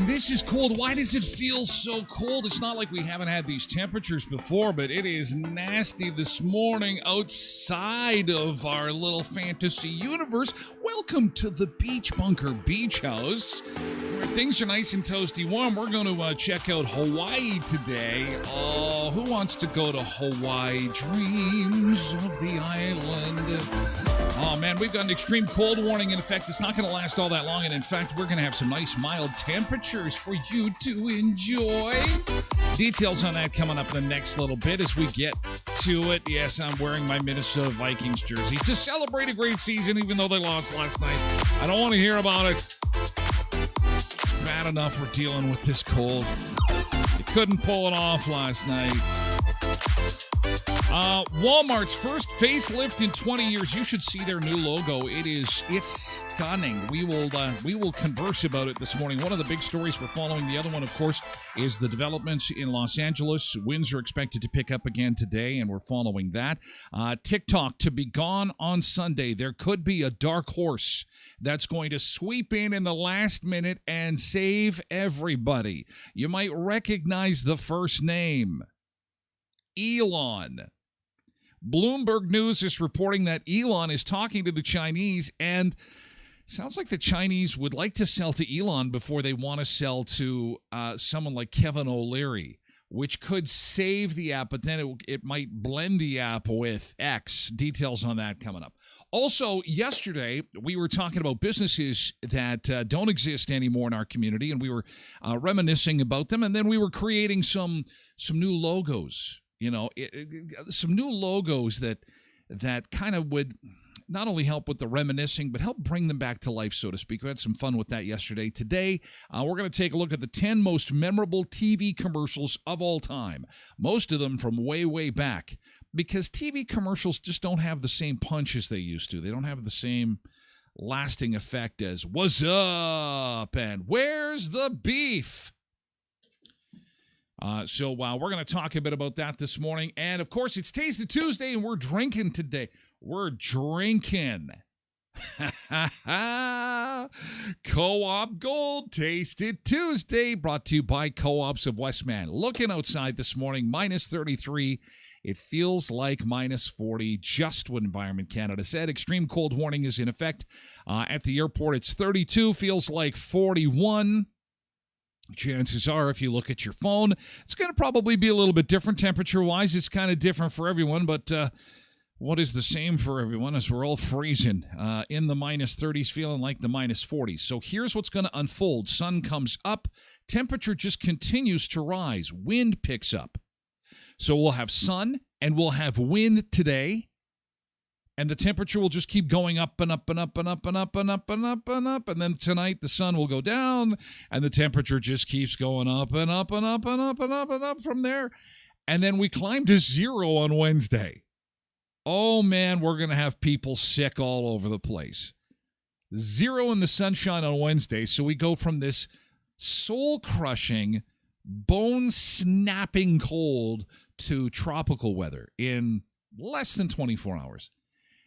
This is cold. Why does it feel so cold? It's not like we haven't had these temperatures before, but it is nasty this morning outside of our little fantasy universe. Welcome to the Beach Bunker Beach House, where things are nice and toasty warm. We're going to check out Hawaii today. Oh, who wants to go to Hawaii? Dreams of the island. Oh, man, we've got an extreme cold warning. In fact, it's not going to last all that long. And in fact, we're going to have some nice mild temperatures for you to enjoy. Details on that coming up in the next little bit as we get to it. Yes, I'm wearing my Minnesota Vikings jersey to celebrate a great season, even though they lost last night. I don't want to hear about it. Bad enough we're dealing with this cold. You couldn't pull it off last night. Walmart's first facelift in 20 years. You should see their new logo. It's stunning. We will converse about it this morning. One of the big stories we're following. The other one, of course, is the developments in Los Angeles. Winds are expected to pick up again today, and we're following that. TikTok to be gone on Sunday. There could be a dark horse that's going to sweep in the last minute and save everybody. You might recognize the first name. Elon. Bloomberg News is reporting that Elon is talking to the Chinese, and sounds like the Chinese would like to sell to Elon before they want to sell to someone like Kevin O'Leary, which could save the app, but then it might blend the app with X. Details on that coming up. Also, yesterday, we were talking about businesses that don't exist anymore in our community, and we were reminiscing about them, and then we were creating some new logos. You know, some new logos that kind of would not only help with the reminiscing, but help bring them back to life, so to speak. We had some fun with that yesterday. Today, we're going to take a look at the 10 most memorable TV commercials of all time. Most of them from way, way back. Because TV commercials just don't have the same punch as they used to. They don't have the same lasting effect as, "What's up?" and "Where's the beef?" So we're going to talk a bit about that this morning. And, of course, it's Taste It Tuesday, and we're drinking today. We're drinking. Co-op Gold Taste It Tuesday, brought to you by Co-ops of Westman. Looking outside this morning, minus 33. It feels like minus 40, just what Environment Canada said. Extreme cold warning is in effect. At the airport, it's 32, feels like 41. Chances are, if you look at your phone, it's going to probably be a little bit different temperature-wise. It's kind of different for everyone, but what is the same for everyone is we're all freezing in the minus 30s, feeling like the minus 40s. So here's what's going to unfold. Sun comes up. Temperature just continues to rise. Wind picks up. So we'll have sun and we'll have wind today. And the temperature will just keep going up and up and up and up and up and up and up and up. And then tonight the sun will go down and the temperature just keeps going up and up and up and up and up and up from there. And then we climb to 0 on Wednesday. Oh, man, we're going to have people sick all over the place. 0 in the sunshine on Wednesday. So we go from this soul-crushing, bone-snapping cold to tropical weather in less than 24 hours.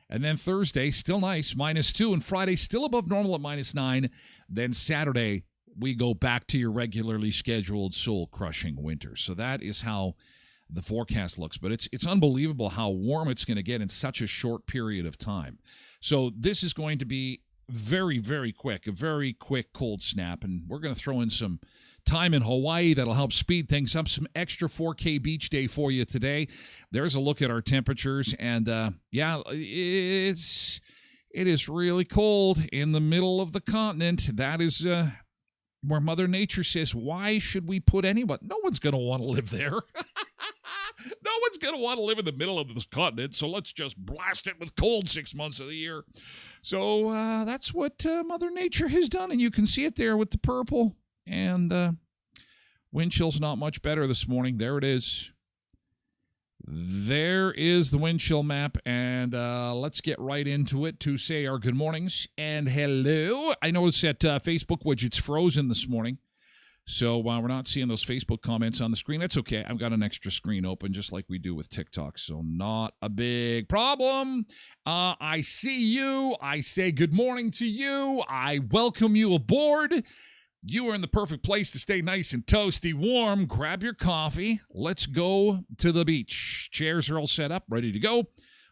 And then Thursday, still nice, -2. And Friday, still above normal at -9. Then Saturday, we go back to your regularly scheduled soul-crushing winter. So that is how the forecast looks. But it's unbelievable how warm it's going to get in such a short period of time. So this is going to be very, very quick, a very quick cold snap. And we're going to throw in some time in Hawaii that'll help speed things up. Some extra 4K beach day for you today. There's a look at our temperatures. And, it is really cold in the middle of the continent. That is where Mother Nature says, why should we put anyone? No one's going to want to live there. No one's going to want to live in the middle of this continent, so let's just blast it with cold 6 months of the year. So that's what Mother Nature has done, and you can see it there with the purple. And wind chill's not much better this morning. There it is. There is the wind chill map, and let's get right into it to say our good mornings and hello. I noticed that Facebook widget's frozen this morning. So while we're not seeing those Facebook comments on the screen, that's okay. I've got an extra screen open just like we do with TikTok, so not a big problem. I see you. I say good morning to you. I welcome you aboard. You are in the perfect place to stay nice and toasty warm. Grab your coffee. Let's go to the beach. Chairs are all set up, ready to go.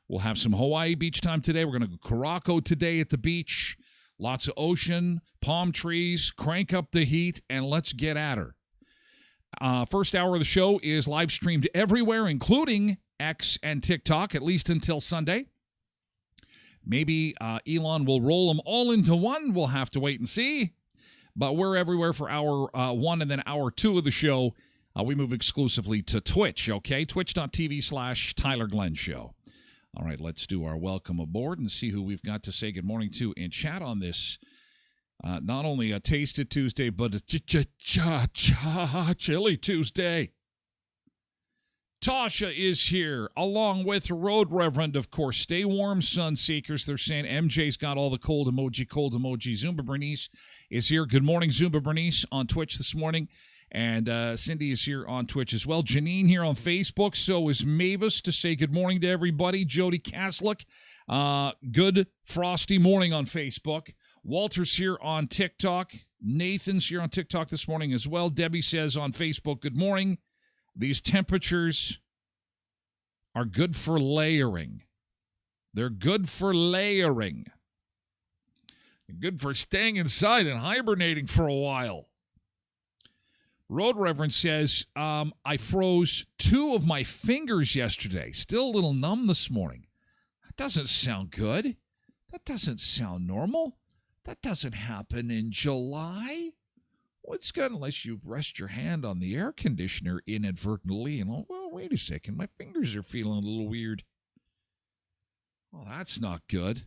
We'll have some Hawaii beach time today. We're going to go Karako today at the beach. Lots of ocean, palm trees, crank up the heat, and let's get at her. First hour of the show is live streamed everywhere, including X and TikTok, at least until Sunday. Maybe Elon will roll them all into one. We'll have to wait and see. But we're everywhere for hour 1 and then hour 2 of the show. We move exclusively to Twitch, okay? Twitch.tv/Tyler Glen Show. All right, let's do our welcome aboard and see who we've got to say good morning to in chat on this. Not only a Tasted Tuesday, but a Chilly Tuesday. Tasha is here, along with Road Reverend, of course. Stay warm, sun seekers. They're saying MJ's got all the cold emoji. Zumba Bernice is here. Good morning, Zumba Bernice, on Twitch this morning. And Cindy is here on Twitch as well. Janine here on Facebook. So is Mavis to say good morning to everybody. Jody Kaslick, good frosty morning on Facebook. Walter's here on TikTok. Nathan's here on TikTok this morning as well. Debbie says on Facebook, good morning. These temperatures are good for layering. They're good for layering. They're good for staying inside and hibernating for a while. Road Reverend says, I froze 2 of my fingers yesterday. Still a little numb this morning. That doesn't sound good. That doesn't sound normal. That doesn't happen in July. What's good unless you rest your hand on the air conditioner inadvertently and, well, wait a second, my fingers are feeling a little weird. Well, that's not good.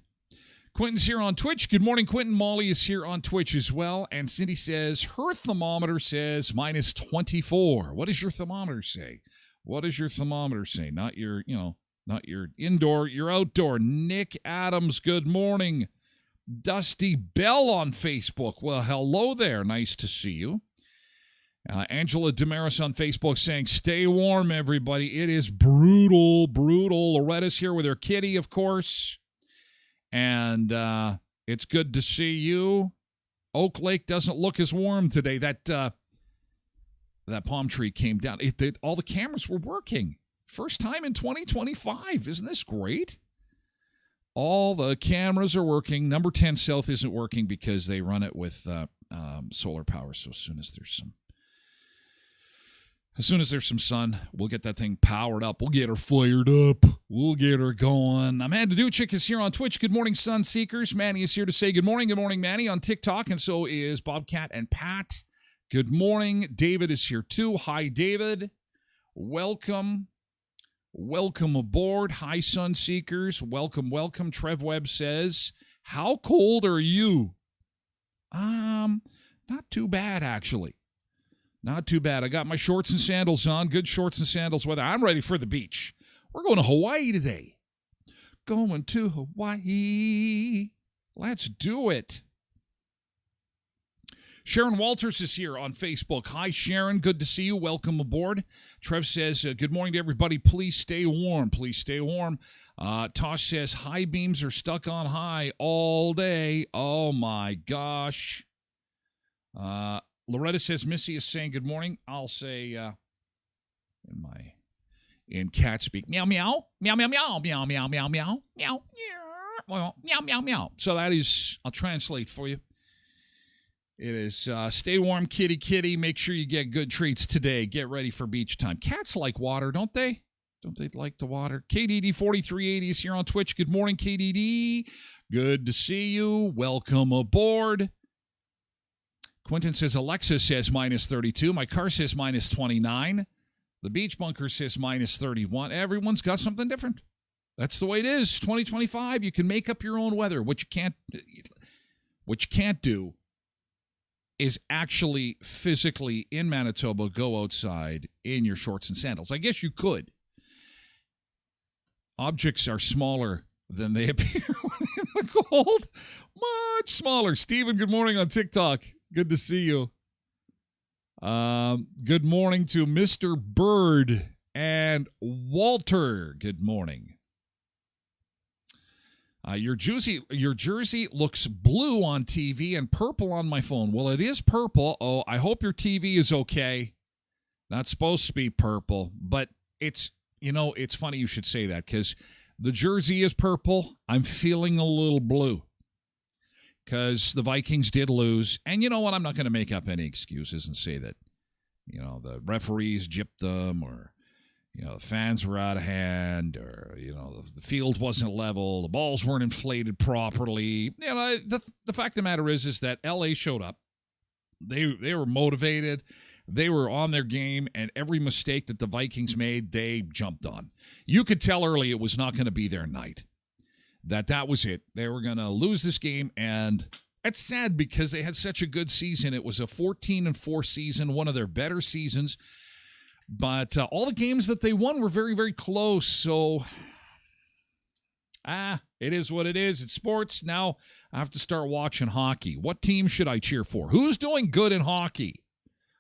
Quentin's here on Twitch. Good morning, Quentin. Molly is here on Twitch as well. And Cindy says her thermometer says -24. What does your thermometer say? What does your thermometer say? Not your, not your indoor, your outdoor. Nick Adams, good morning. Dusty Bell on Facebook. Well, hello there. Nice to see you. Angela Damaris on Facebook saying, stay warm, everybody. It is brutal, brutal. Loretta's here with her kitty, of course. And it's good to see you. Oak Lake doesn't look as warm today. That palm tree came down. All the cameras were working. First time in 2025. Isn't this great? All the cameras are working. Number 10 South isn't working because they run it with solar power. So as soon as there's some As soon as there's some sun, we'll get that thing powered up. We'll get her fired up. We'll get her going. Amanda Duchik is here on Twitch. Good morning, Sun Seekers. Manny is here to say good morning. Good morning, Manny, on TikTok. And so is Bobcat and Pat. Good morning. David is here too. Hi, David. Welcome. Welcome aboard. Hi, Sun Seekers. Welcome, welcome. Trev Webb says, how cold are you? Not too bad, actually. Not too bad. I got my shorts and sandals on. Good shorts and sandals weather. I'm ready for the beach. We're going to Hawaii today. Going to Hawaii. Let's do it. Sharon Walters is here on Facebook. Hi, Sharon. Good to see you. Welcome aboard. Trev says, good morning to everybody. Please stay warm. Please stay warm. Tosh says, high beams are stuck on high all day. Oh, my gosh. Loretta says, Missy is saying good morning. I'll say in cat speak, meow, meow, meow, meow, meow, meow, meow, meow, meow, meow, meow, meow, meow. So that is, I'll translate for you. It is stay warm, kitty, kitty. Make sure you get good treats today. Get ready for beach time. Cats like water, don't they? Don't they like the water? KDD 4380 is here on Twitch. Good morning, KDD. Good to see you. Welcome aboard. Quentin says, Alexa says minus 32. My car says minus 29. The beach bunker says minus 31. Everyone's got something different. That's the way it is. 2025, you can make up your own weather. What you can't do is actually physically in Manitoba go outside in your shorts and sandals. I guess you could. Objects are smaller than they appear in the cold. Much smaller. Stephen, good morning on TikTok. Good to see you. Good morning to Mr. Bird and Walter. Good morning. Your jersey looks blue on TV and purple on my phone. Well, it is purple. Oh, I hope your TV is okay. Not supposed to be purple, but it's funny you should say that because the jersey is purple. I'm feeling a little blue. Because the Vikings did lose. And you know what? I'm not going to make up any excuses and say that, the referees gypped them or, the fans were out of hand or, the field wasn't level, the balls weren't inflated properly. The fact of the matter is that L.A. showed up. They were motivated. They were on their game, and every mistake that the Vikings made, they jumped on. You could tell early it was not going to be their night. That was it. They were going to lose this game, and it's sad because they had such a good season. It was a 14-4 season, one of their better seasons. But all the games that they won were very, very close. So, it is what it is. It's sports. Now I have to start watching hockey. What team should I cheer for? Who's doing good in hockey?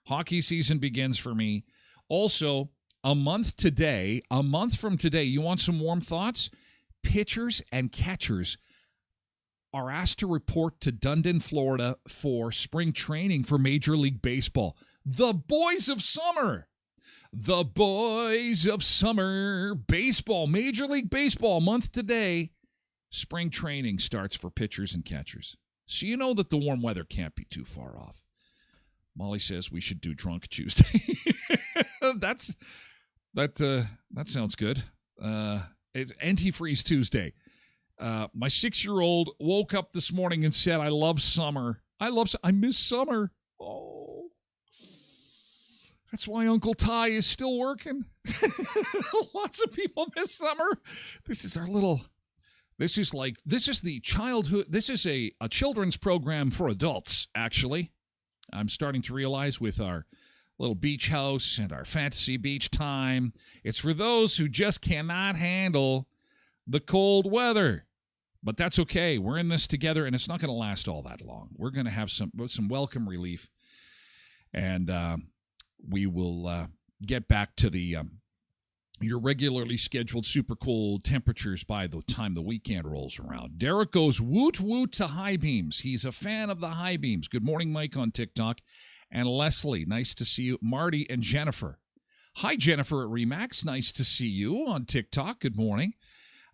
Hockey season begins for me. Also, a month from today, you want some warm thoughts? Pitchers and catchers are asked to report to Dundon, Florida for spring training for Major League Baseball. The boys of summer. The boys of summer. Baseball, Major League Baseball, month today. Spring training starts for pitchers and catchers. So you know that the warm weather can't be too far off. Molly says we should do Drunk Tuesday. That sounds good. It's Antifreeze Tuesday. My 6-year-old woke up this morning and said, I love summer. I miss summer. Oh. That's why Uncle Ty is still working. Lots of people miss summer. This is the childhood. This is a children's program for adults, actually. I'm starting to realize with our little beach house and our fantasy beach time, it's for those who just cannot handle the cold weather. But that's okay. We're in this together, and it's not going to last all that long. We're going to have some welcome relief, and we will get back to the your regularly scheduled super cold temperatures by the time the weekend rolls around. Derek goes woot woot to high beams. He's a fan of the high beams. Good morning, Mike, on TikTok. And Leslie, nice to see you. Marty and Jennifer. Hi, Jennifer at Remax. Nice to see you on TikTok. Good morning.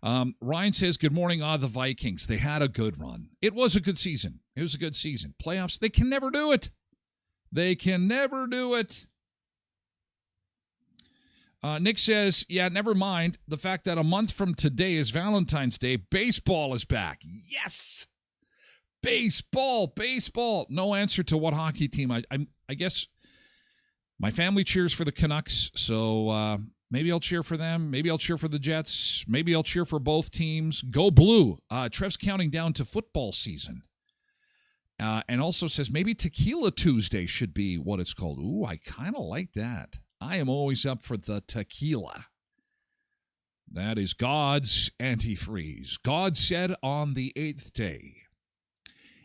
Ryan says, good morning, the Vikings. They had a good run. It was a good season. It was a good season. Playoffs, they can never do it. They can never do it. Nick says, yeah, never mind the fact that a month from today is Valentine's Day. Baseball is back. Yes. Baseball. No answer to what hockey team. I guess my family cheers for the Canucks, so maybe I'll cheer for them. Maybe I'll cheer for the Jets. Maybe I'll cheer for both teams. Go Blue. Trev's counting down to football season. And also says maybe Tequila Tuesday should be what it's called. Ooh, I kind of like that. I am always up for the tequila. That is God's antifreeze. God said on the 8th day,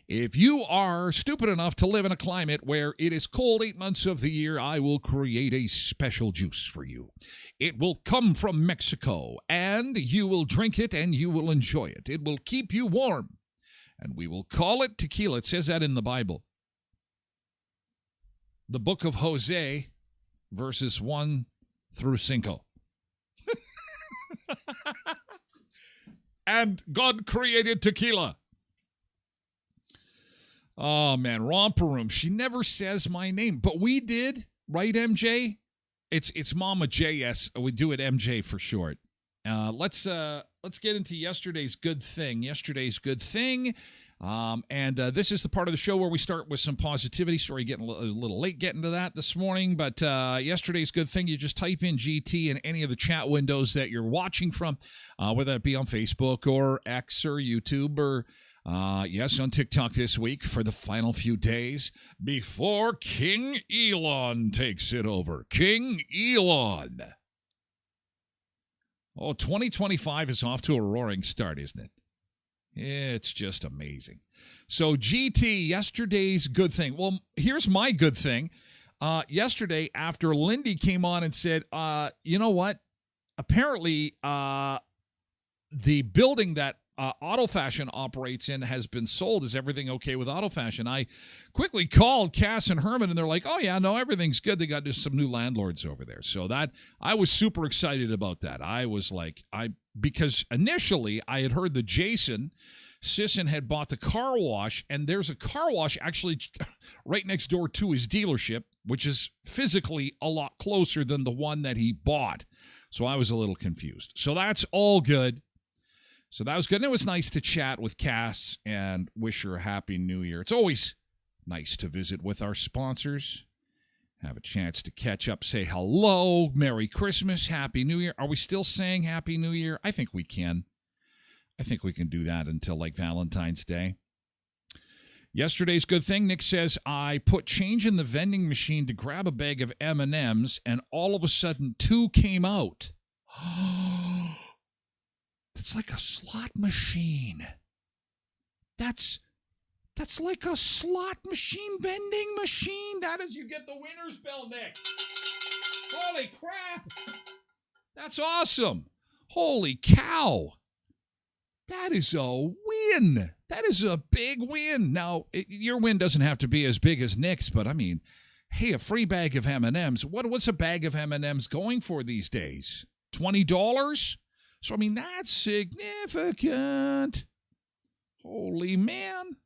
if you are stupid enough to live in a climate where it is cold 8 months of the year, I will create a special juice for you. It will come from Mexico, and you will drink it and you will enjoy it. It will keep you warm, and we will call it tequila. It says that in the Bible. The book of Hosea, verses 1 through 5. And God created tequila. Oh, man, Romper Room. She never says my name, but we did, right, MJ? It's Mama JS. We do it MJ for short. Let's get into yesterday's good thing. And this is the part of the show where we start with some positivity. Sorry, getting a little late getting to that this morning, but yesterday's good thing, you just type in GT in any of the chat windows that you're watching from, whether it be on Facebook or X or YouTube or, yes, on TikTok this week for the final few days before King Elon takes it over. King Elon. Oh, 2025 is off to a roaring start, isn't it? It's just amazing. So, GT, yesterday's good thing. Well, here's my good thing. Yesterday, after Lindy came on and said, you know what? Apparently, the building that Auto Fashion operates in has been sold. Is everything okay with Auto Fashion? I quickly called Cass and Herman, and they're like, oh, yeah, no, everything's good. They got just some new landlords over there. So that I was super excited about that. I was like, because initially I had heard that Jason Sisson had bought the car wash, and there's a car wash actually right next door to his dealership, which is physically a lot closer than the one that he bought. So I was a little confused. So that's all good. So that was good. And it was nice to chat with Cass and wish her a happy new year. It's always nice to visit with our sponsors, have a chance to catch up, say hello, Merry Christmas, Happy New Year. Are we still saying Happy New Year? I think we can. I think we can do that until like Valentine's Day. Yesterday's good thing, Nick says, I put change in the vending machine to grab a bag of M&Ms, and all of a sudden 2 came out. It's like a slot machine. That's like a slot machine, vending machine. That is, you get the winner's bell, Nick. Holy crap. That's awesome. Holy cow. That is a win. That is a big win. Now, your win doesn't have to be as big as Nick's, but I mean, hey, a free bag of M&Ms. What's a bag of M&Ms going for these days? $20? So, I mean, that's significant. Holy man.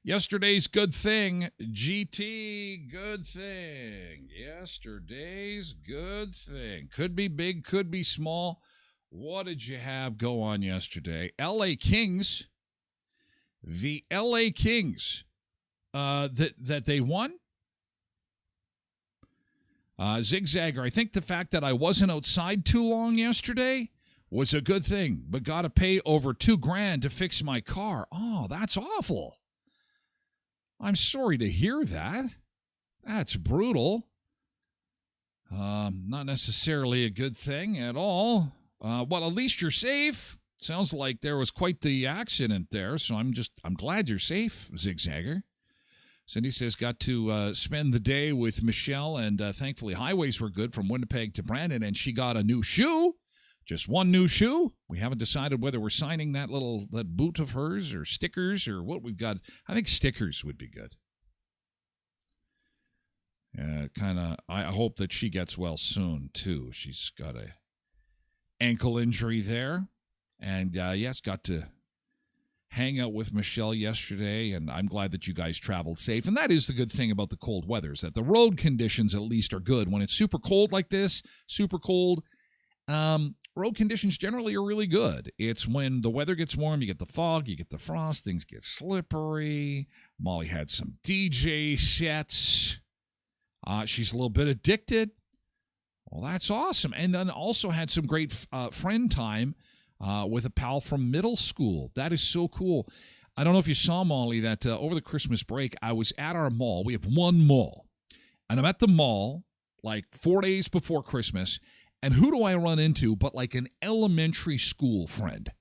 Yesterday's good thing, GT, good thing. Yesterday's good thing. Could be big, could be small. What did you have go on yesterday? LA Kings. The LA Kings. That they won. Zigzagger, I think the fact that I wasn't outside too long yesterday was a good thing, but got to pay over $2,000 to fix my car. Oh, that's awful. I'm sorry to hear that. That's brutal. Not necessarily a good thing at all. Well, at least you're safe. Sounds like there was quite the accident there, so I'm glad you're safe, Zigzagger. Cindy says, got to spend the day with Michelle, and thankfully highways were good from Winnipeg to Brandon, and she got a new shoe. Just one new shoe. We haven't decided whether we're signing that boot of hers or stickers or what we've got. I think stickers would be good. I hope that she gets well soon, too. She's got a ankle injury there. And, yes, got to hang out with Michelle yesterday, and I'm glad that you guys traveled safe. And that is the good thing about the cold weather, is that the road conditions at least are good. When it's super cold like this, super cold, road conditions generally are really good. It's when the weather gets warm, you get the fog, you get the frost, things get slippery. Molly had some DJ sets. She's a little bit addicted. Well, that's awesome. And then also had some great friend time with a pal from middle school. That is so cool. I don't know if you saw, Molly, that over the Christmas break, I was at our mall. We have one mall. And I'm at the mall like 4 days before Christmas. And who do I run into but like an elementary school friend?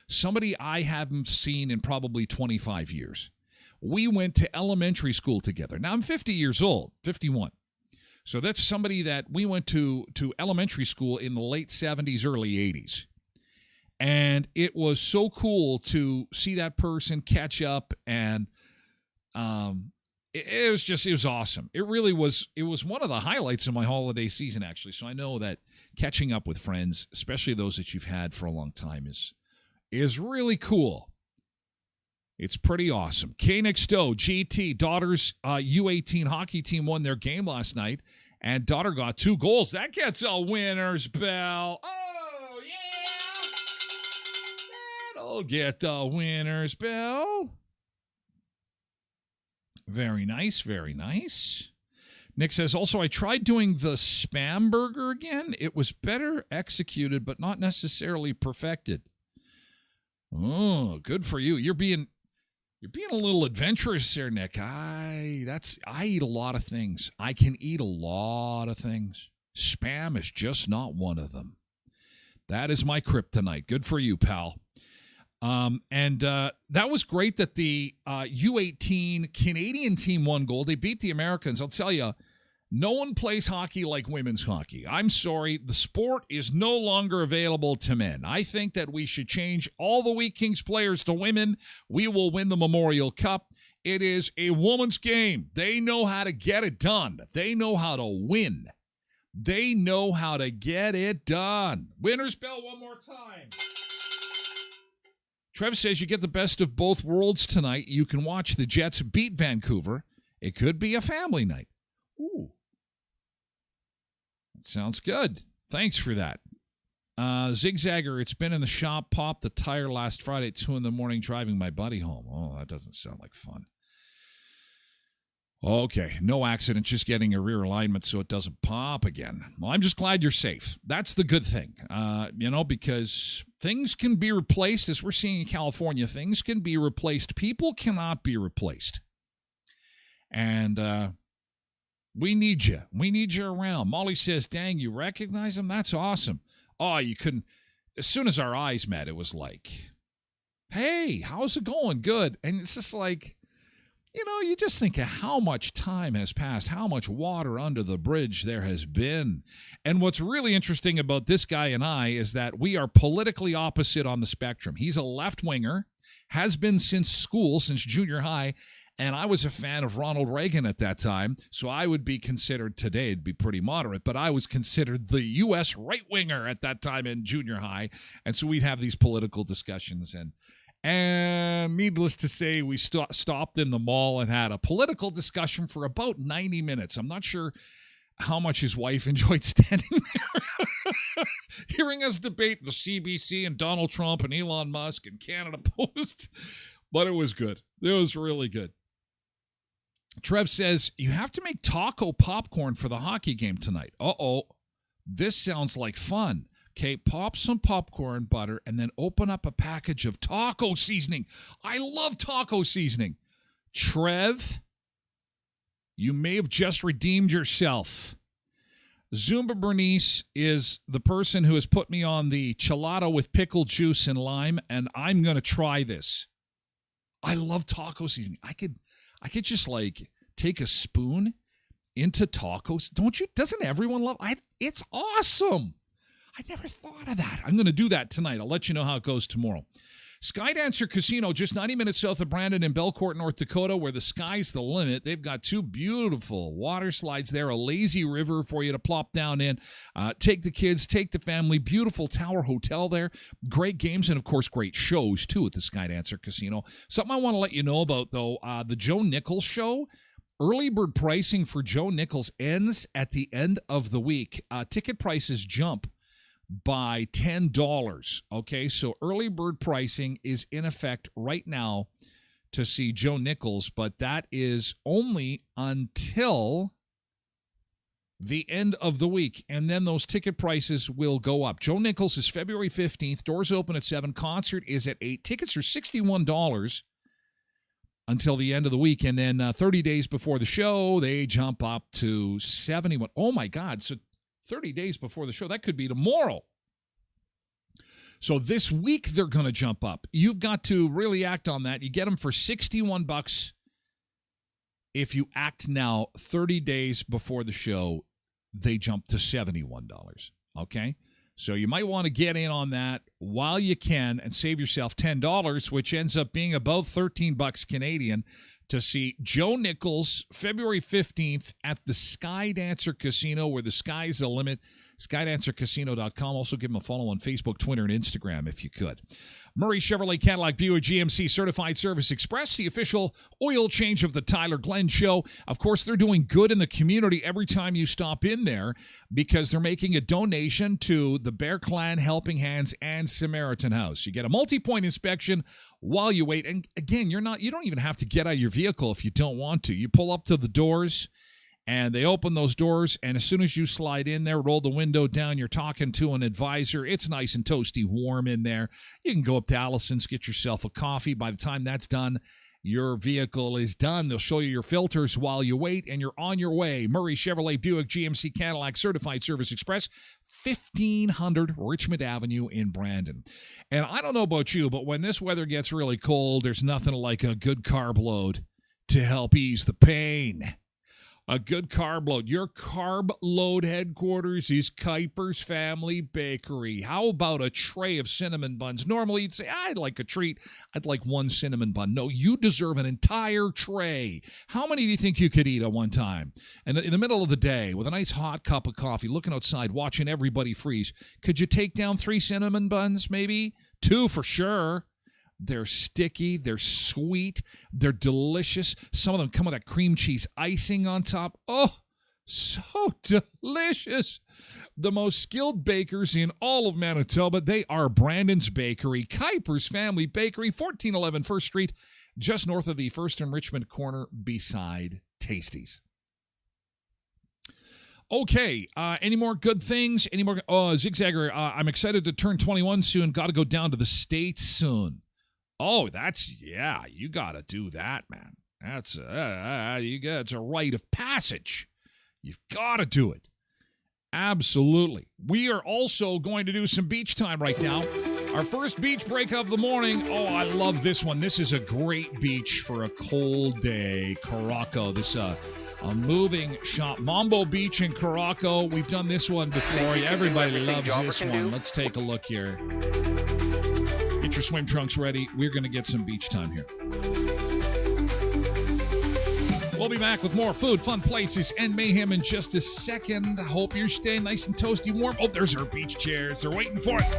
Somebody I haven't seen in probably 25 years. We went to elementary school together. Now, I'm 50 years old, 51. So that's somebody that we went to elementary school in the late 70s, early 80s. And it was so cool to see that person catch up, and it was awesome. It really was. It was one of the highlights of my holiday season, actually. So I know that catching up with friends, especially those that you've had for a long time, is really cool. It's pretty awesome. K-Nixto, GT, daughter's U18 hockey team won their game last night, and daughter got 2 goals. That gets a winner's bell. Oh, yeah! That'll get the winner's bell. Very nice, very nice. Nick says, also, I tried doing the spam burger again. It was better executed, but not necessarily perfected. Oh, good for you. You're being a little adventurous there, Nick. I eat a lot of things. I can eat a lot of things. Spam is just not one of them. That is my kryptonite. Good for you, pal. And that was great that the U18 Canadian team won gold. They beat the Americans. I'll tell you, no one plays hockey like women's hockey. I'm sorry. The sport is no longer available to men. I think that we should change all the Wheat Kings players to women. We will win the Memorial Cup. It is a woman's game. They know how to get it done. They know how to win. They know how to get it done. Winner's bell one more time. Trev says you get the best of both worlds tonight. You can watch the Jets beat Vancouver. It could be a family night. Ooh. That sounds good. Thanks for that. Zigzagger, it's been in the shop. Popped the tire last Friday at 2 a.m. driving my buddy home. Oh, that doesn't sound like fun. Okay, no accident, just getting a rear alignment so it doesn't pop again. Well, I'm just glad you're safe. That's the good thing, because things can be replaced, as we're seeing in California. Things can be replaced. People cannot be replaced. And we need you. We need you around. Molly says, dang, you recognize him? That's awesome. Oh, you couldn't. As soon as our eyes met, it was like, hey, how's it going? Good. And it's just like, you just think of how much time has passed, how much water under the bridge there has been. And what's really interesting about this guy and I is that we are politically opposite on the spectrum. He's a left-winger, has been since school, since junior high, and I was a fan of Ronald Reagan at that time, so I would be considered, today it'd be pretty moderate, but I was considered the U.S. right-winger at that time in junior high, and so we'd have these political discussions, and needless to say, we stopped in the mall and had a political discussion for about 90 minutes. I'm not sure how much his wife enjoyed standing there, hearing us debate the CBC and Donald Trump and Elon Musk and Canada Post, but it was good. It was really good. Trev says, you have to make taco popcorn for the hockey game tonight. Uh-oh, this sounds like fun. Okay, pop some popcorn butter and then open up a package of taco seasoning. I love taco seasoning. Trev, you may have just redeemed yourself. Zumba Bernice is the person who has put me on the chilada with pickle juice and lime, and I'm going to try this. I love taco seasoning. I could just take a spoon into tacos. Don't you? Doesn't everyone love it? It's awesome. I never thought of that. I'm going to do that tonight. I'll let you know how it goes tomorrow. Skydancer Casino, just 90 minutes south of Brandon in Belcourt, North Dakota, where the sky's the limit. They've got 2 beautiful water slides there, a lazy river for you to plop down in. Take the kids, take the family. Beautiful Tower Hotel there. Great games and, of course, great shows, too, at the Skydancer Casino. Something I want to let you know about, though, the Joe Nichols Show. Early bird pricing for Joe Nichols ends at the end of the week. Ticket prices jump by $10. Okay, so early bird pricing is in effect right now to see Joe Nichols, but that is only until the end of the week, and then those ticket prices will go up. Joe Nichols is February 15th. Doors open at 7. Concert is at 8. Tickets are $61 until the end of the week, and then 30 days before the show, they jump up to $71. Oh, my God, so 30 days before the show. That could be tomorrow. So this week they're going to jump up. You've got to really act on that. You get them for $61 if you act now. 30 days before the show, they jump to $71. Okay? So you might want to get in on that while you can and save yourself $10, which ends up being about $13 Canadian, to see Joe Nichols February 15th at the Skydancer Casino, where the sky's the limit. Skydancercasino.com. Also give them a follow on Facebook, Twitter, and Instagram if you could. Murray Chevrolet Cadillac Buick GMC Certified Service Express, the official oil change of the Tyler Glen Show. Of course, they're doing good in the community every time you stop in there because they're making a donation to the Bear Clan, Helping Hands, and Samaritan House. You get a multi-point inspection while you wait. And again, you don't even have to get out of your vehicle if you don't want to. You pull up to the doors, and they open those doors, and as soon as you slide in there, roll the window down, you're talking to an advisor. It's nice and toasty warm in there. You can go up to Allison's, get yourself a coffee. By the time that's done, your vehicle is done. They'll show you your filters while you wait, and you're on your way. Murray Chevrolet Buick GMC Cadillac Certified Service Express, 1500 Richmond Avenue in Brandon. And I don't know about you, but when this weather gets really cold, there's nothing like a good carb load to help ease the pain. A good carb load. Your carb load headquarters is Kuiper's Family Bakery. How about a tray of cinnamon buns? Normally you'd say, I'd like a treat. I'd like one cinnamon bun. No, you deserve an entire tray. How many do you think you could eat at one time? And in the middle of the day, with a nice hot cup of coffee, looking outside, watching everybody freeze, could you take down 3 cinnamon buns, maybe? 2 for sure. They're sticky, they're sweet, they're delicious. Some of them come with that cream cheese icing on top. Oh, so delicious. The most skilled bakers in all of Manitoba, they are Brandon's Bakery, Kuiper's Family Bakery, 1411 First Street, just north of the First and Richmond corner beside Tasties. Okay, any more good things? Any more? Oh, Zigzagger, I'm excited to turn 21 soon. Got to go down to the States soon. Oh, you got to do that, man. That's it's a rite of passage. You've got to do it. Absolutely. We are also going to do some beach time right now. Our first beach break of the morning. Oh, I love this one. This is a great beach for a cold day. Caraco. This a moving shot. Mambo Beach in Caraco. We've done this one before. Everybody loves this one. Let's take a look here. Get your swim trunks ready. We're going to get some beach time here. We'll be back with more food, fun places, and mayhem in just a second. Hope you're staying nice and toasty warm. Oh, there's our beach chairs. They're waiting for us.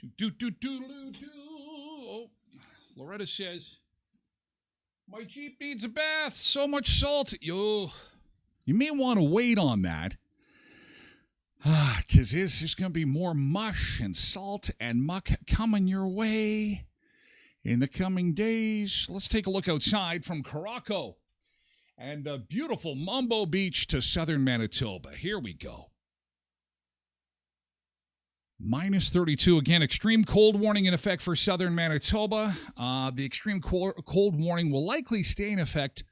Oh, Loretta says, my Jeep needs a bath. So much salt. You may want to wait on that. Because there's going to be more mush and salt and muck coming your way in the coming days. Let's take a look outside from Caraco and the beautiful Mambo Beach to southern Manitoba. Here we go. Minus 32. Again, extreme cold warning in effect for southern Manitoba. The extreme cold warning will likely stay in effect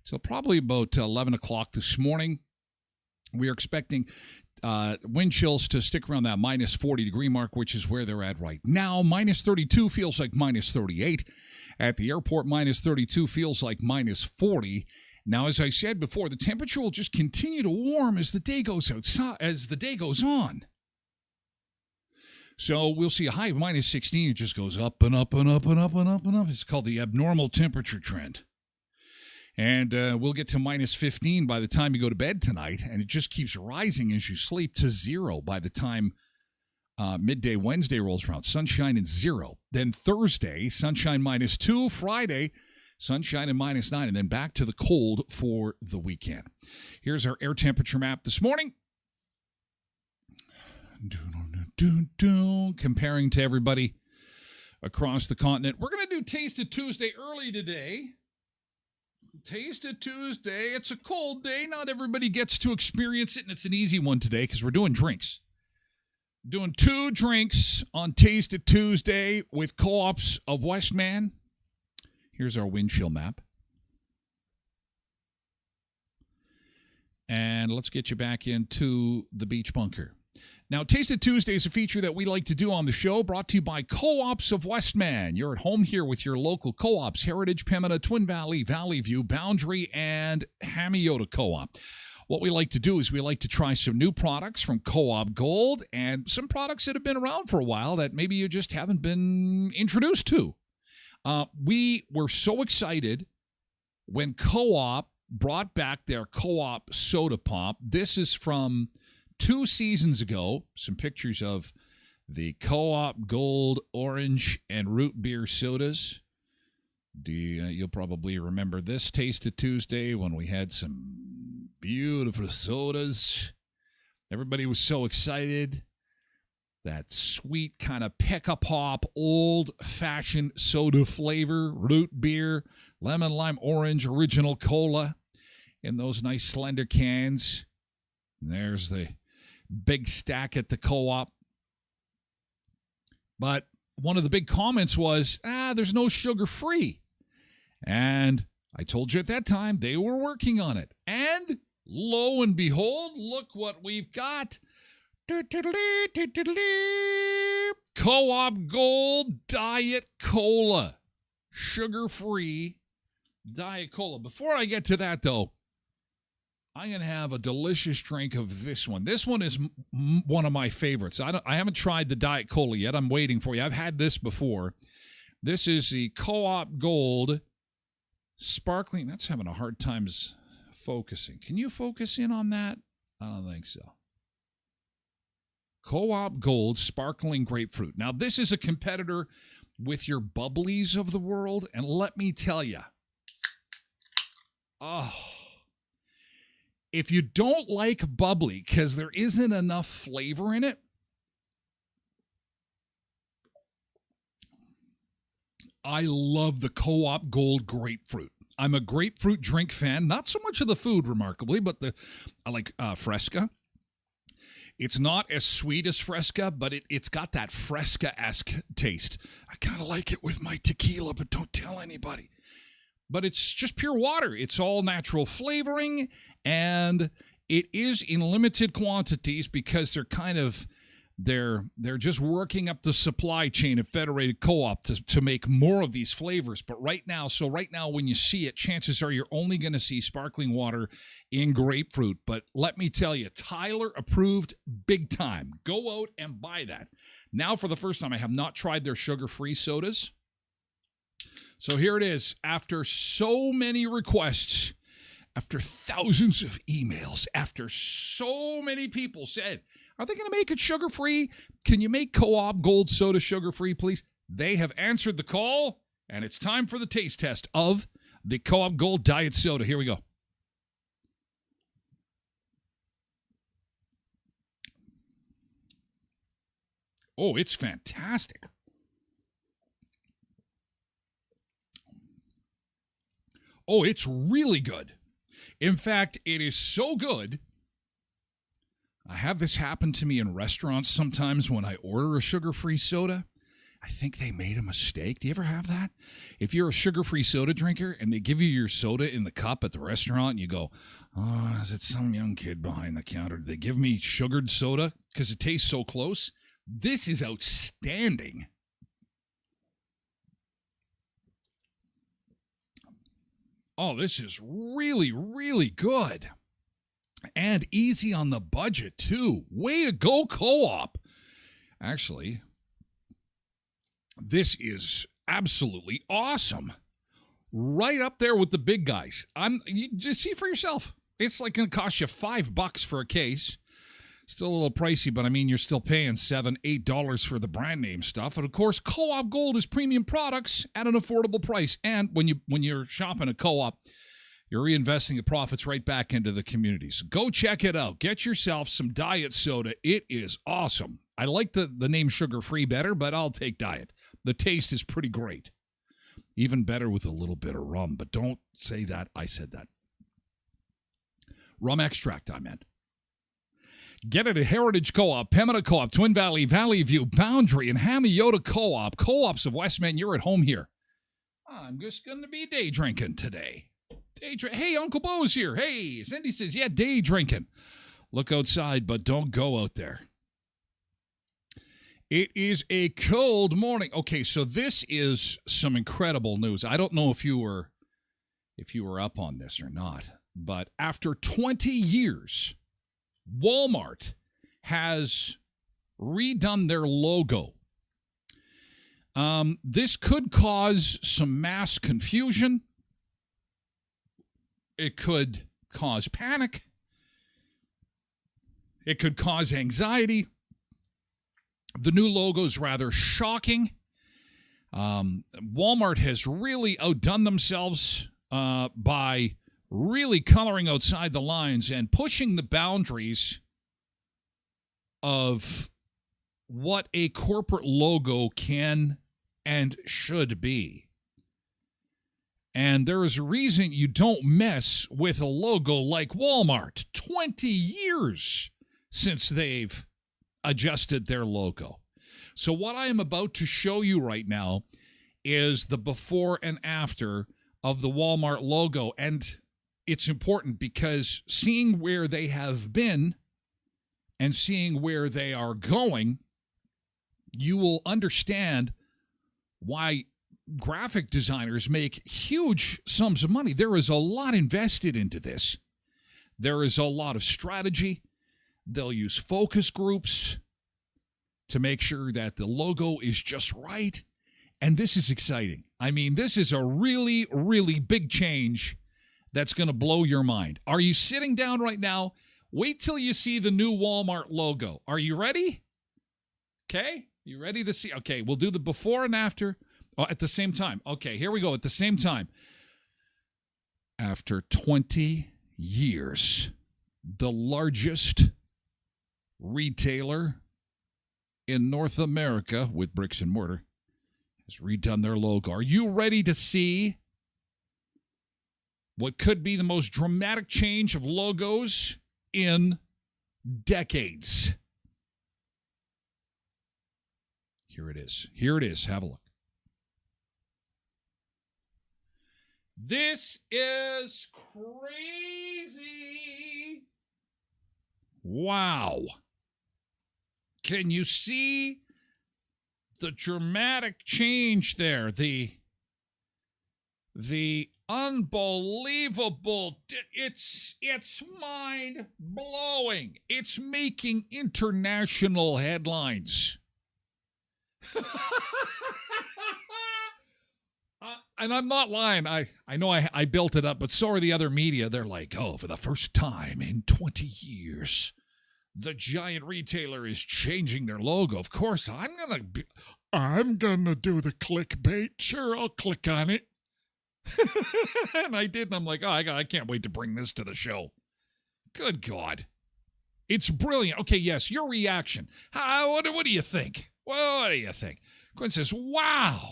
till probably about 11 o'clock this morning. We are expecting wind chills to stick around that minus 40 degree mark, which is where they're at right now. Minus 32 feels like minus 38. At the airport, minus 32 feels like minus 40. Now, as I said before, the temperature will just continue to warm as the day goes on. So we'll see a high of minus 16. It just goes up and up and up and up and up and up. It's called the abnormal temperature trend. And we'll get to minus 15 by the time you go to bed tonight. And it just keeps rising as you sleep to 0 by the time midday Wednesday rolls around. Sunshine and 0. Then Thursday, sunshine minus 2. Friday, sunshine and minus 9. And then back to the cold for the weekend. Here's our air temperature map this morning. Comparing to everybody across the continent. We're going to do Taste It Tuesday early today. Taste It Tuesday. It's a cold day. Not everybody gets to experience it, and it's an easy one today because we're doing drinks. Doing 2 drinks on Taste It Tuesday with Co-ops of Westman. Here's our wind chill map. And let's get you back into the beach bunker. Now, Taste It Tuesday is a feature that we like to do on the show, brought to you by Co-ops of Westman. You're at home here with your local co-ops, Heritage, Pembina, Twin Valley, Valley View, Boundary, and Hamiota Co-op. What we like to do is we like to try some new products from Co-op Gold and some products that have been around for a while that maybe you just haven't been introduced to. We were so excited when Co-op brought back their Co-op Soda Pop. This is from 2 seasons ago. Some pictures of the Co-op Gold Orange and Root Beer sodas. You'll probably remember this Taste It Tuesday when we had some beautiful sodas. Everybody was so excited. That sweet kind of pick-a-pop, old-fashioned soda flavor, root beer, lemon, lime, orange, original cola in those nice slender cans. And there's the big stack at the Co-op. But one of the big comments was, there's no sugar-free. And I told you at that time, they were working on it. And lo and behold, look what we've got. Co-op Gold Diet Cola. Sugar-free Diet Cola. Before I get to that, though, I'm going to have a delicious drink of this one. This one is one of my favorites. I haven't tried the Diet Cola yet. I'm waiting for you. I've had this before. This is the Co-op Gold Sparkling. That's having a hard time focusing. Can you focus in on that? I don't think so. Co-op Gold Sparkling Grapefruit. Now, this is a competitor with your bubblies of the world. And let me tell you, if you don't like bubbly because there isn't enough flavor in it, I love the Co-op Gold Grapefruit. I'm a grapefruit drink fan, not so much of the food, remarkably, but I like Fresca. It's not as sweet as Fresca, but it's got that Fresca-esque taste. I kind of like it with my tequila, but don't tell anybody. But it's just pure water. It's all natural flavoring, and it is in limited quantities because they're just working up the supply chain of Federated Co-op to make more of these flavors. But right now when you see it, chances are you're only going to see sparkling water in grapefruit. But let me tell you, Tyler approved big time. Go out and buy that. Now, for the first time, I have not tried their sugar-free sodas. So here it is. After so many requests, after thousands of emails, after so many people said, Are they going to make it sugar-free? Can you make Co-op Gold soda sugar-free, please? They have answered the call, and it's time for the taste test of the Co-op Gold Diet Soda. Here we go. Oh, it's fantastic. Oh, it's really good. In fact, it is so good. I have this happen to me in restaurants sometimes when I order a sugar-free soda. I think they made a mistake. Do you ever have that? If you're a sugar-free soda drinker and they give you your soda in the cup at the restaurant and you go, oh, is it some young kid behind the counter? Did they give me sugared soda because it tastes so close? This is outstanding. Oh, this is really, really good. And easy on the budget, too. Way to go, Co-op. Actually, this is absolutely awesome. Right up there with the big guys. You just see for yourself. It's like going to cost you $5 for a case. Still a little pricey, but I mean, you're still paying $7, $8 for the brand name stuff. And of course, Co-op Gold is premium products at an affordable price. And when you're shopping at Co-op, you're reinvesting the profits right back into the community. So go check it out. Get yourself some diet soda. It is awesome. I like the name sugar-free better, but I'll take diet. The taste is pretty great. Even better with a little bit of rum, but don't say that I said that. Rum extract, I meant. Get it at Heritage Co-op, Pembina Co-op, Twin Valley, Valley View, Boundary, and Hamilton Co-op. Co-ops of Westman, you're at home here. I'm just going to be day drinking today. Hey, Uncle Bo's here. Hey, Cindy says, yeah, day drinking. Look outside, but don't go out there. It is a cold morning. Okay, so this is some incredible news. I don't know if you were up on this or not, but after 20 years, Walmart has redone their logo. This could cause some mass confusion. It could cause panic. It could cause anxiety. The new logo is rather shocking. Walmart has really outdone themselves by really coloring outside the lines and pushing the boundaries of what a corporate logo can and should be. And there is a reason you don't mess with a logo like Walmart. 20 years since they've adjusted their logo. So what I am about to show you right now is the before and after of the Walmart logo. And it's important because seeing where they have been and seeing where they are going, you will understand why graphic designers make huge sums of money. There is a lot invested into this. There is a lot of strategy. They'll use focus groups to make sure that the logo is just right. And this is exciting. I mean, this is a really, really big change that's going to blow your mind. Are you sitting down right now? Wait till you see the new Walmart logo. Are you ready? Okay. You ready to see? Okay, we'll do the before and after at the same time. Okay, here we go. At the same time. After 20 years, the largest retailer in North America with bricks and mortar has redone their logo. Are you ready to see what could be the most dramatic change of logos in decades? Here it is. Here it is. Have a look. This is crazy. Wow. Can you see the dramatic change there? The unbelievable. It's mind-blowing. It's making international headlines. And I'm not lying. I know I built it up, but so are the other media. They're like, oh, for the first time in 20 years, the giant retailer is changing their logo. Of course, I'm gonna do the clickbait. Sure, I'll click on it. And I did, and I'm like, I can't wait to bring this to the show. Good God. It's brilliant. Okay, yes, your reaction. What do you think? What do you think? Gwen says, wow.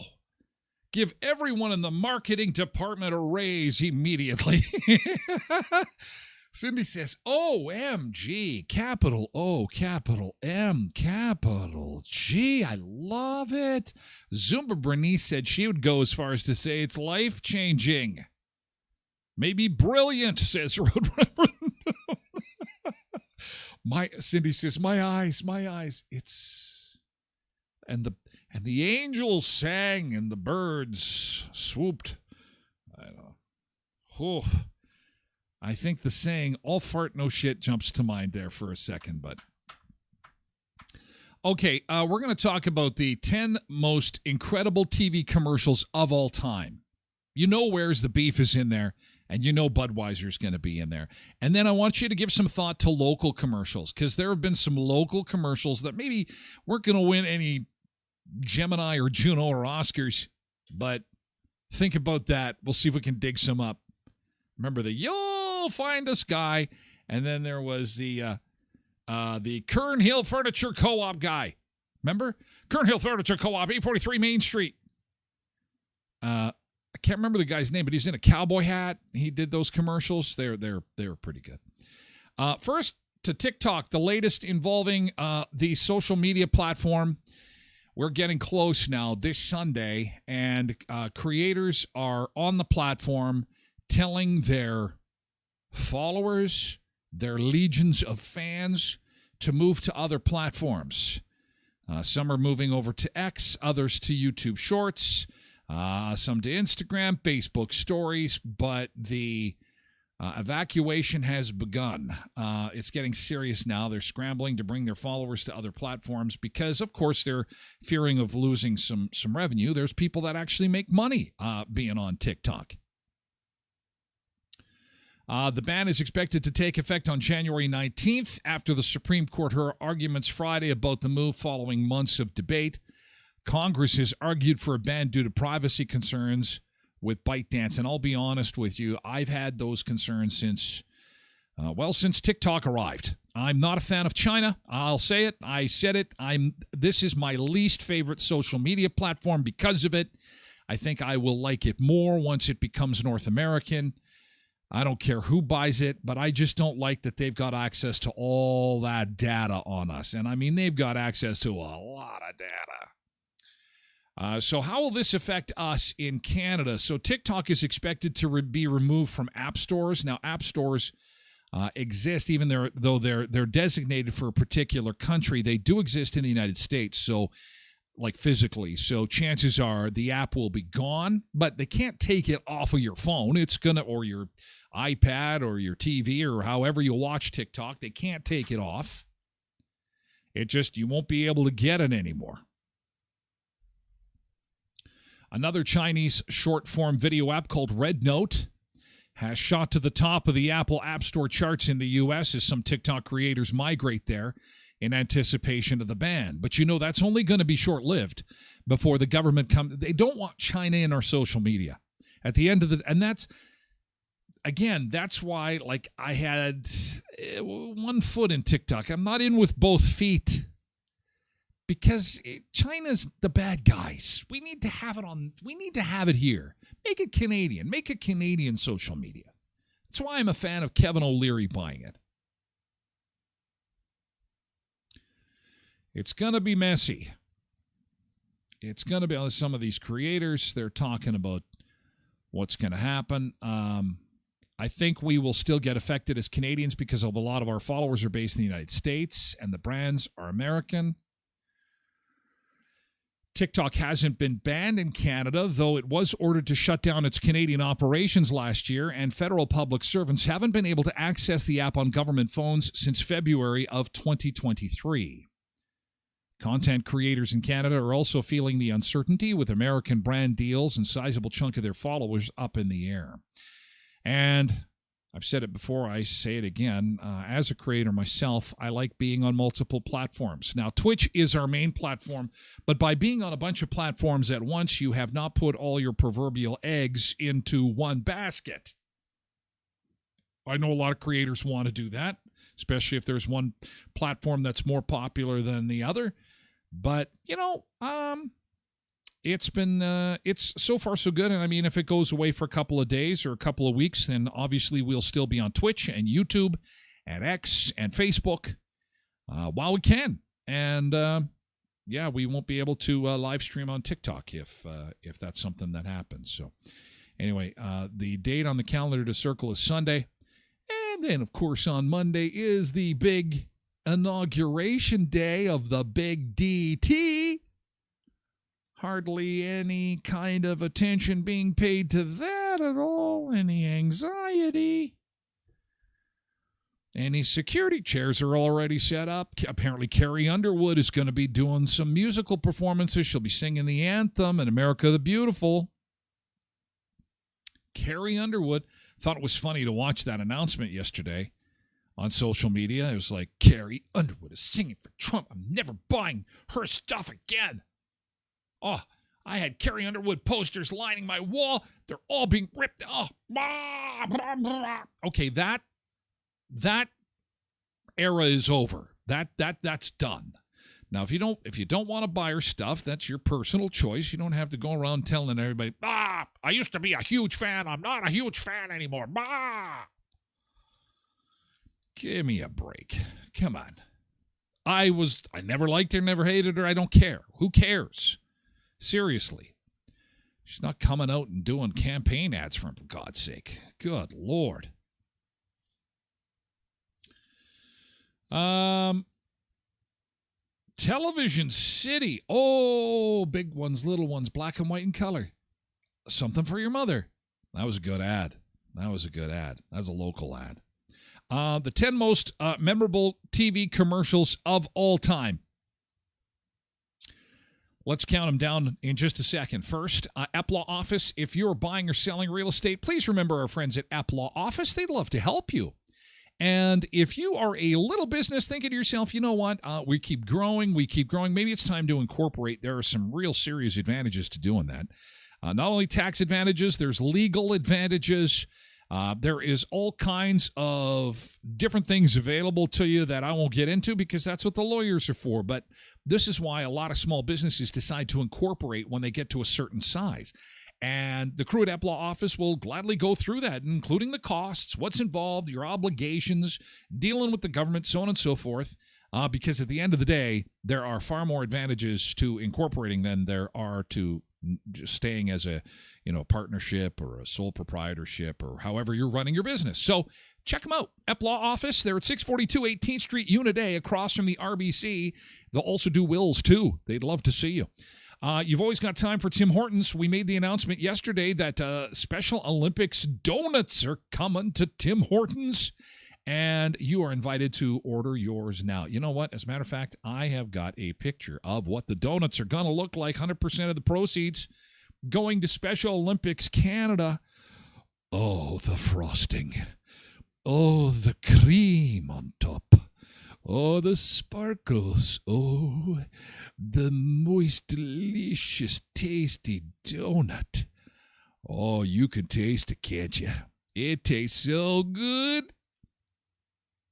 Give everyone in the marketing department a raise immediately. Cindy says, OMG, capital O, capital M, capital G. I love it. Zumba Bernice said she would go as far as to say it's life-changing. Maybe brilliant, says Road Reverend. Cindy says, my eyes. And the angels sang and the birds swooped. I know. Oof. I think the saying, all fart, no shit, jumps to mind there for a second, but. Okay, we're going to talk about the 10 most incredible TV commercials of all time. You know Where's the Beef is in there, and you know Budweiser's going to be in there. And then I want you to give some thought to local commercials, because there have been some local commercials that maybe weren't going to win any Gemini or Juno or Oscars, but think about that. We'll see if we can dig some up. Remember the You'll Find Us guy, and then there was the Kern Hill Furniture Co-op guy. Remember? Kern Hill Furniture Co-op, 843 Main Street. I can't remember the guy's name, but he's in a cowboy hat. He did those commercials. They were pretty good. First, to TikTok, the latest involving the social media platform. We're getting close now this Sunday, and creators are on the platform telling their followers, their legions of fans, to move to other platforms. Some are moving over to X, others to YouTube Shorts, some to Instagram, Facebook Stories, but the evacuation has begun. It's getting serious now. They're scrambling to bring their followers to other platforms because, of course, they're fearing of losing some revenue. There's people that actually make money being on TikTok. The ban is expected to take effect on January 19th after the Supreme Court heard arguments Friday about the move following months of debate. Congress has argued for a ban due to privacy concerns with ByteDance, and I'll be honest with you, I've had those concerns since TikTok arrived. I'm not a fan of China. I'll say it. I said it. This is my least favorite social media platform because of it. I think I will like it more once it becomes North American. I don't care who buys it, but I just don't like that they've got access to all that data on us. And I mean, they've got access to a lot of data. So how will this affect us in Canada? So TikTok is expected to be removed from app stores. Now, app stores exist, even though they're designated for a particular country. They do exist in the United States, so like physically. So chances are the app will be gone, but they can't take it off of your phone. It's gonna, or your iPad or your TV or however you watch TikTok. They can't take it off. You won't be able to get it anymore. Another Chinese short-form video app called Red Note has shot to the top of the Apple App Store charts in the U.S. as some TikTok creators migrate there in anticipation of the ban. But that's only going to be short-lived before the government comes. They don't want China in our social media. At the end of and that's why, I had one foot in TikTok. I'm not in with both feet. Because China's the bad guys. We need to have it here. Make it Canadian. Make it Canadian social media. That's why I'm a fan of Kevin O'Leary buying it. It's going to be messy. It's going to be some of these creators. They're talking about what's going to happen. I think we will still get affected as Canadians because a lot of our followers are based in the United States and the brands are American. TikTok hasn't been banned in Canada, though it was ordered to shut down its Canadian operations last year, and federal public servants haven't been able to access the app on government phones since February of 2023. Content creators in Canada are also feeling the uncertainty with American brand deals and sizable chunk of their followers up in the air. And I've said it before, I say it again. As a creator myself, I like being on multiple platforms. Now, Twitch is our main platform, but by being on a bunch of platforms at once, you have not put all your proverbial eggs into one basket. I know a lot of creators want to do that, especially if there's one platform that's more popular than the other. But, it's so far so good. And I mean, if it goes away for a couple of days or a couple of weeks, then obviously we'll still be on Twitch and YouTube and X and Facebook while we can. And we won't be able to live stream on TikTok if that's something that happens. So anyway, the date on the calendar to circle is Sunday. And then, of course, on Monday is the big inauguration day of the Big DT. Hardly any kind of attention being paid to that at all. Any anxiety. Any security chairs are already set up. Apparently, Carrie Underwood is going to be doing some musical performances. She'll be singing the anthem in America the Beautiful. Carrie Underwood. Thought it was funny to watch that announcement yesterday on social media. It was like, Carrie Underwood is singing for Trump. I'm never buying her stuff again. Oh, I had Carrie Underwood posters lining my wall. They're all being ripped. Oh, okay, that era is over. That's done. Now, if you don't want to buy her stuff, that's your personal choice. You don't have to go around telling everybody, I used to be a huge fan. I'm not a huge fan anymore. Give me a break. Come on. I never liked her, never hated her. I don't care. Who cares? Seriously. She's not coming out and doing campaign ads for him, for God's sake. Good Lord. Television City. Oh, big ones, little ones, black and white in color. Something for your mother. That was a good ad. That was a local ad. The 10 most memorable TV commercials of all time. Let's count them down in just a second. First, Eplaw Office. If you're buying or selling real estate, please remember our friends at Eplaw Office. They'd love to help you. And if you are a little business thinking to yourself, you know what, we keep growing, maybe it's time to incorporate. There are some real serious advantages to doing that. Not only tax advantages, there's legal advantages. There is all kinds of different things available to you that I won't get into because that's what the lawyers are for. But this is why a lot of small businesses decide to incorporate when they get to a certain size. And the crew at Eplaw Office will gladly go through that, including the costs, what's involved, your obligations, dealing with the government, so on and so forth. Because at the end of the day, there are far more advantages to incorporating than there are to just staying as a partnership or a sole proprietorship or however you're running your business. So check them out. Eplaw Office. They're at 642 18th Street, Unit A, across from the RBC. They'll also do wills, too. They'd love to see you. You've always got time for Tim Hortons. We made the announcement yesterday that Special Olympics donuts are coming to Tim Hortons, and you are invited to order yours now. You know what? As a matter of fact, I have got a picture of what the donuts are going to look like. 100% of the proceeds going to Special Olympics Canada. Oh, the frosting. Oh, the cream on top. Oh, the sparkles. Oh, the moist, delicious, tasty donut. Oh, you can taste it, can't you? It tastes so good.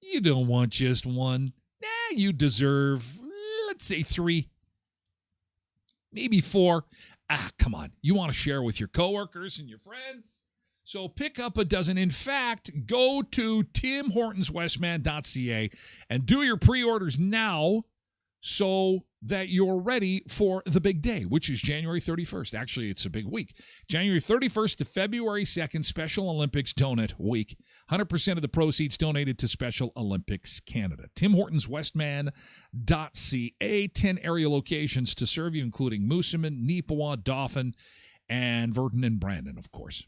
You don't want just one. You deserve, let's say 3, maybe 4. Come on. You want to share with your coworkers and your friends? So pick up a dozen. In fact, go to timhortonswestman.ca and do your pre-orders now so that you're ready for the big day, which is January 31st. Actually, it's a big week. January 31st to February 2nd, Special Olympics Donut Week. 100% of the proceeds donated to Special Olympics Canada. timhortonswestman.ca. 10 area locations to serve you, including Moosomin, Neepawa, Dauphin, and Virden and Brandon, of course.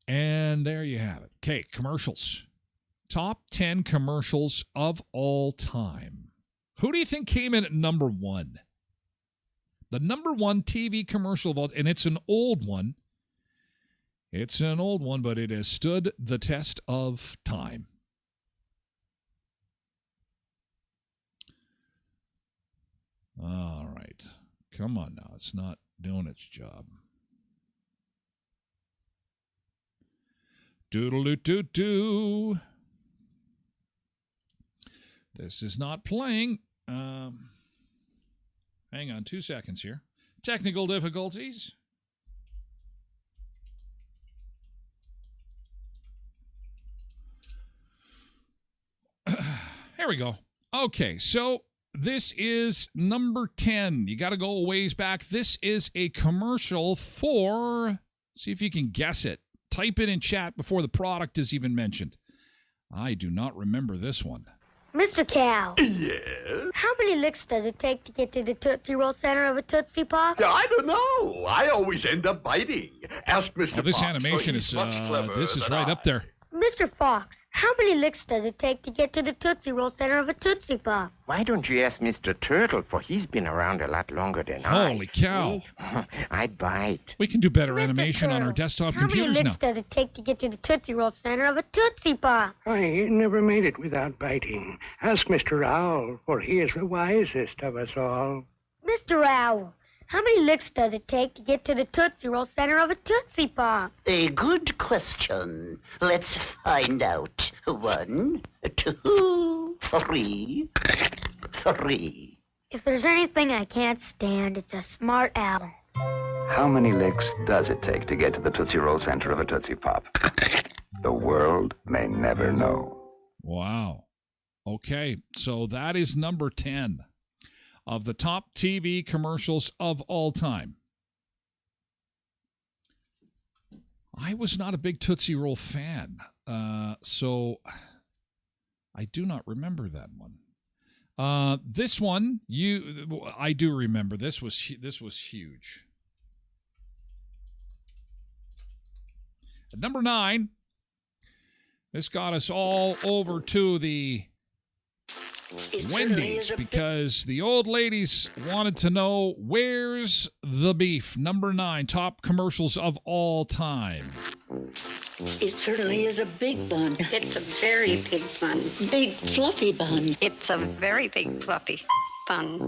And there you have it. Okay, commercials. Top 10 commercials of all time. Who do you think came in at number 1? The number 1 TV commercial of all, and it's an old one. It's an old one, but it has stood the test of time. All right. Come on now. It's not doing its job. Doodle-doo-doo-doo. This is not playing. Hang on 2 seconds here. Technical difficulties. Here we go. Okay, so this is number 10. You got to go a ways back. This is a commercial for, see if you can guess it. Type it in chat before the product is even mentioned. I do not remember this one. Mr. Cow. Yes? How many licks does it take to get to the Tootsie Roll center of a Tootsie Pop? I don't know. I always end up biting. Ask Mr. Oh, this Fox. animation is, this is right up there. Mr. Fox, how many licks does it take to get to the Tootsie Roll center of a Tootsie Pop? Why don't you ask Mr. Turtle, for he's been around a lot longer than I. Holy cow. I bite. We can do better Mr. animation on our Turtle, desktop how computers many now. licks does it take to get to the Tootsie Roll center of a Tootsie Pop? I never made it without biting. Ask Mr. Owl, for he is the wisest of us all. Mr. Owl, how many licks does it take to get to the Tootsie Roll center of a Tootsie Pop? A good question. Let's find out. 1, 2, 3. If there's anything I can't stand, it's a smart owl. How many licks does it take to get to the Tootsie Roll center of a Tootsie Pop? The world may never know. Wow. Okay, so that is number 10 of the top TV commercials of all time. I was not a big Tootsie Roll fan, so I do not remember that one. This one, I do remember. This was huge. At number 9, this got us all over to the Wendy's because the old ladies wanted to know, where's the beef? Number 9, top commercials of all time. It certainly is a big bun. It's a very big bun. Big, fluffy bun. It's a very big, fluffy bun.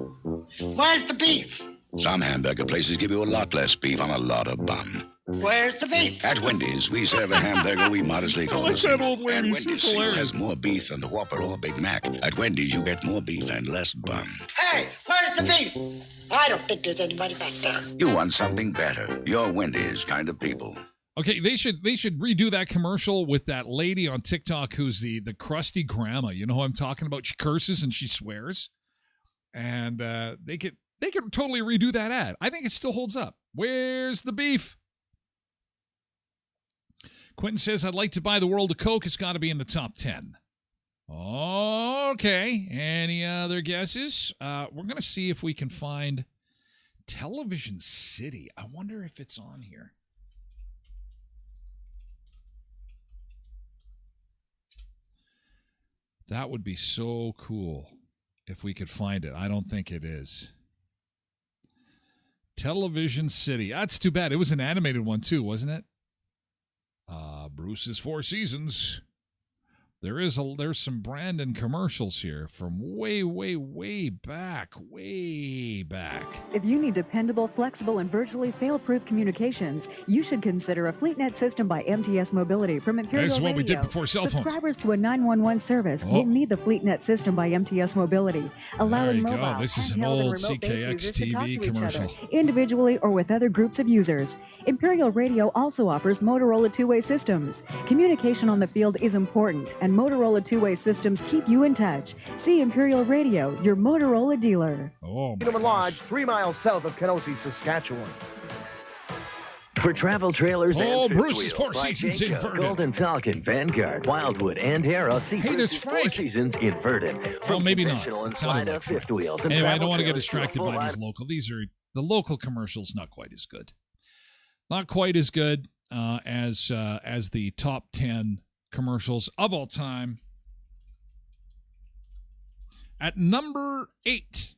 Where's the beef? Some hamburger places give you a lot less beef on a lot of bun. Where's the beef? At Wendy's, we serve a hamburger we modestly call the that old lady. And She's Wendy's single hilarious. has more beef than the Whopper or Big Mac. At Wendy's, you get more beef and less bun. Hey, where's the beef? I don't think there's anybody back there. You want something better. You're Wendy's kind of people. Okay, they should redo that commercial with that lady on TikTok who's the crusty grandma. You know who I'm talking about? She curses and she swears. And they could totally redo that ad. I think it still holds up. Where's the beef? Quentin says, I'd like to buy the world of Coke. It's got to be in the top 10. Okay. Any other guesses? We're going to see if we can find Television City. I wonder if it's on here. That would be so cool if we could find it. I don't think it is. Television City. That's too bad. It was an animated one too, wasn't it? Bruce's Four Seasons. There's some Brandon commercials here from way back. If you need dependable, flexible, and virtually fail-proof communications, you should consider a FleetNet system by MTS Mobility from Imperial This is what Radio. we did before cell phones. Subscribers to a 911 service will need the FleetNet system by MTS Mobility, allowing There you mobile, go. This is an handheld, and old remote-based CKX users to talk TV to each commercial. other, individually or with other groups of users. Imperial Radio also offers Motorola two-way systems. Communication on the field is important, and Motorola two-way systems keep you in touch. See Imperial Radio, your Motorola dealer. Oh, Cinnamon Lodge, 3 miles south of Kenosha, Saskatchewan. For travel trailers and fifth Bruce's wheels, Four like Seasons Jayco, inverted. Golden Falcon, Vanguard, Wildwood, and Arrow. See Hey, there's Bruce's Four Frank. Seasons inverted. Well, maybe not. Conventional It and sounded slide-up like Frank. fifth wheels and Anyway, I travel don't want to get trailers to a distracted by full these local. These are the local commercials. Not quite as good. Not quite as good as the top 10 commercials of all time. At number 8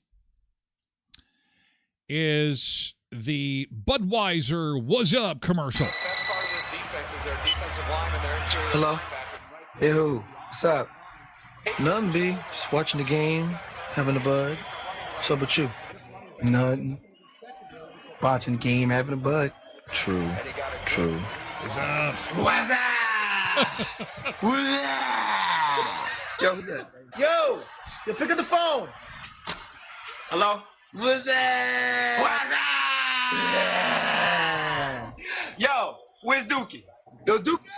is the Budweiser "What's Up" commercial. Best part of this defense Hello? Hey, who? What's up? Nothing, B. Just watching the game, having a bud. What's up with you? Nothing. Watching the game, having a bud. True. What's up? What's up? What's up? Yo, what's up? Yo, pick up the phone. Hello? What's up? What's up? Yo, where's Dookie? Yo, Dookie!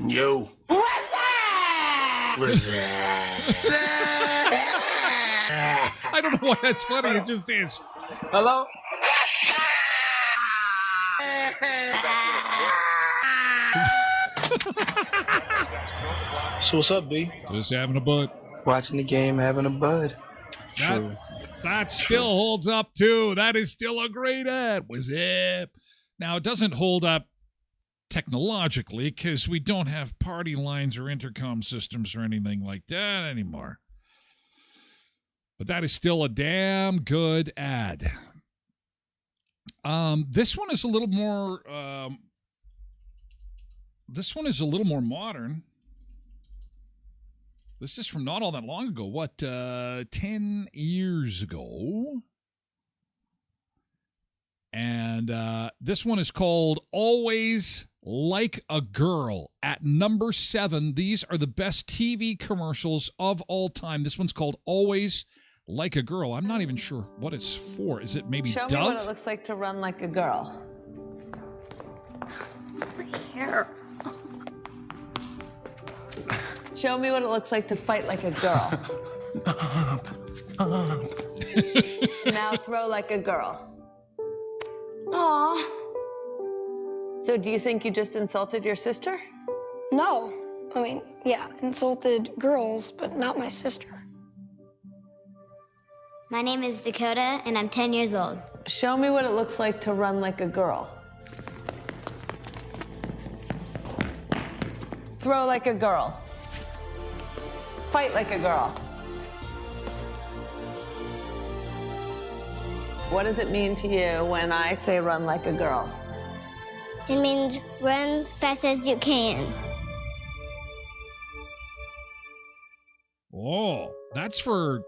Yo. What's up? What's up? I don't know why that's funny. It just is. Hello? So what's up, B? Just having a bud. Watching the game, having a bud. True. That still holds up, too. That is still a great ad. What's up? Now, it doesn't hold up technologically because we don't have party lines or intercom systems or anything like that anymore. But that is still a damn good ad. This one is a little more. This one is a little more modern. This is from not all that long ago. What, 10 years ago? And this one is called Always Like a Girl. At number 7, these are the best TV commercials of all time. This one's called Always Like a Girl. I'm not even sure what it's for. Is it maybe Show Dove? me what it looks like to run like a girl. My hair. Show me what it looks like to fight like a girl. Now throw like a girl. Aw. So do you think you just insulted your sister? No. I mean, yeah, insulted girls, but not my sister. My name is Dakota, and I'm 10 years old. Show me what it looks like to run like a girl. Throw like a girl. Fight like a girl. What does it mean to you when I say run like a girl? It means run fast as you can. Oh, that's for...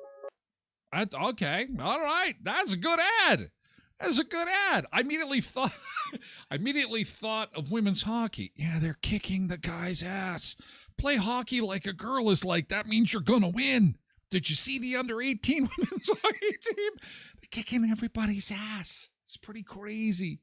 Okay, all right. That's a good ad. That's a good ad. I immediately thought of women's hockey. Yeah, they're kicking the guy's ass. Play hockey like a girl is like, that means you're going to win. Did you see the under-18 women's hockey team? They're kicking everybody's ass. It's pretty crazy.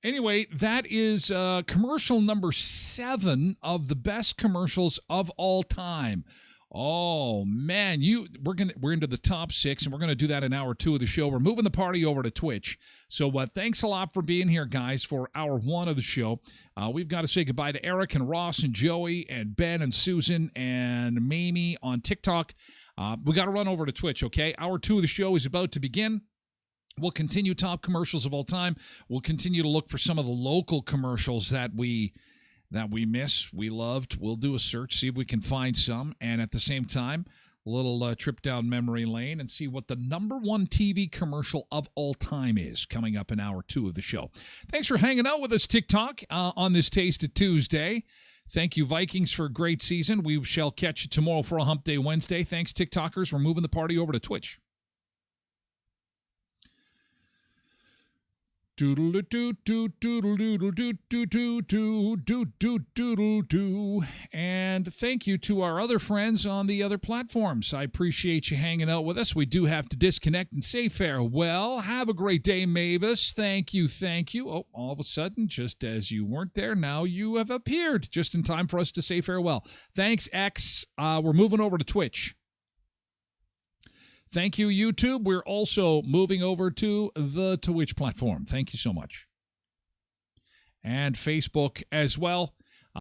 Anyway, that is commercial number 7 of the best commercials of all time. Oh man, we're into the top 6, and we're gonna do that in hour 2 of the show. We're moving the party over to Twitch. So thanks a lot for being here, guys, for hour 1 of the show. We've got to say goodbye to Eric and Ross and Joey and Ben and Susan and Mamie on TikTok. We got to run over to Twitch, okay? Hour 2 of the show is about to begin. We'll continue top commercials of all time. We'll continue to look for some of the local commercials that we miss, we loved. We'll do a search, see if we can find some. And at the same time, a little trip down memory lane and see what the number 1 TV commercial of all time is coming up in hour 2 of the show. Thanks for hanging out with us, TikTok, on this Tasted Tuesday. Thank you, Vikings, for a great season. We shall catch you tomorrow for a Hump Day Wednesday. Thanks, TikTokers. We're moving the party over to Twitch. And thank you to our other friends on the other platforms. I appreciate you hanging out with us. We do have to disconnect and say farewell. Have a great day, Mavis. Thank you. Oh, all of a sudden, just as you weren't there, now you have appeared just in time for us to say farewell. Thanks, X. We're moving over to Twitch. Thank you, YouTube. We're also moving over to the Twitch platform. Thank you so much. And Facebook as well.